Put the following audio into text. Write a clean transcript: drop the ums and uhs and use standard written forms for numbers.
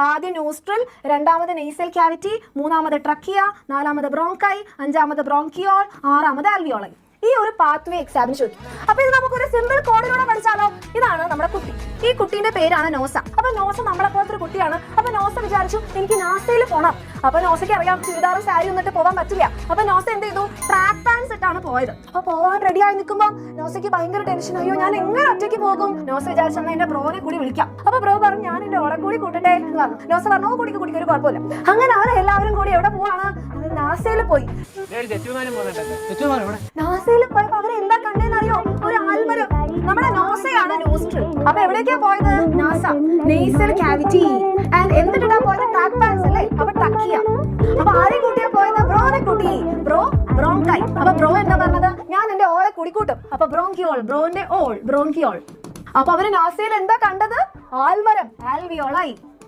ആദ്യം നോസ്ട്രൽ, രണ്ടാമത് nasal cavity, മൂന്നാമത് ട്രക്കിയ, നാലാമത് ബ്രോങ്കൈ, അഞ്ചാമത് ബ്രോങ്കിയോൾ, ആറാമത് ആൽവിയോളൈ. ഈ ഒരു പാത്വേ എക്സാമിന് ചോദിക്കും. അപ്പൊ ഇത് നമുക്കൊരു സിമ്പിൾ കോഡിലൂടെ പഠിച്ചാലോ? ഇതാണ് നമ്മുടെ കുട്ടി. ഈ കുട്ടീന്റെ പേരാണ് നോസ. അപ്പൊ നോസ നമ്മളെ പോലത്തെ ഒരു കുട്ടിയാണ്. അപ്പൊ നോസ വിചാരിച്ചു എനിക്ക് നാസയിൽ പോണം. അപ്പൊ നോസയ്ക്ക് അറിയാം ചുരിദാറും സാരി ഒന്നിട്ട് പോകാൻ പറ്റില്ല. അപ്പൊ നോസ എന്ത് ചെയ്തു? ട്രാക്ക് പാൻസ് ഇട്ടാണ് പോയത്. അപ്പൊ പോകാൻ റെഡി ആയി നിൽക്കുമ്പോൾ നോസയ്ക്ക് ഭയങ്കര ടെൻഷൻ. അയ്യോ ഞാൻ എങ്ങനെ ഒറ്റയ്ക്ക് പോകും? നോസ വിചാരിച്ചെന്നാൽ എന്റെ ബ്രോനെ കൂടി വിളിക്കാം. അപ്പൊ ബ്രോ പറഞ്ഞു ഞാൻ എന്റെ ഓളെ കൂടി കൂട്ടട്ടെ എന്ന് പറഞ്ഞു. നോസ പറഞ്ഞു കുടിക്ക് ഒരു കുഴപ്പമില്ല. അങ്ങനെ അവരെ എല്ലാവരും കൂടി എവിടെ പോവാണ്? നാസയിൽ പോയി. നാസയിൽ പോയപ്പോ അവരെ എന്താ കണ്ടേന്നറിയോ? ഒരു ആൽമരം. നമ്മുടെ നോസയാണ് നോസ്ട്രൽ. അപ്പൊ എവിടേക്കാ പോയത്? നാസ, നെയ്സൽ ക്യാവിറ്റി. ആൻഡ് എന്തിട്ടാ പോയത്? ട്രാക്ക് പാൻസ് അല്ലേ? അപ്പൊ ടക്കിയ. അപ്പൊ ആരെ കൂട്ടിയാ പോയത്? ബ്രോനെ കൂട്ടി. Bro bronchi. അപ്പൊ ബ്രോ എന്താ പറഞ്ഞത്? ഞാൻ എന്റെ ഓളെ കൂടിക്കൂട്ടും. അപ്പൊ ബ്രോങ്കിയോൾ, ബ്രോന്റെ ഓൾ ബ്രോങ്കിയോൾ. അപ്പൊ അവര് നാസയിൽ എന്താ കണ്ടത്? ആൽമരം, ആൽവിയോളൈ.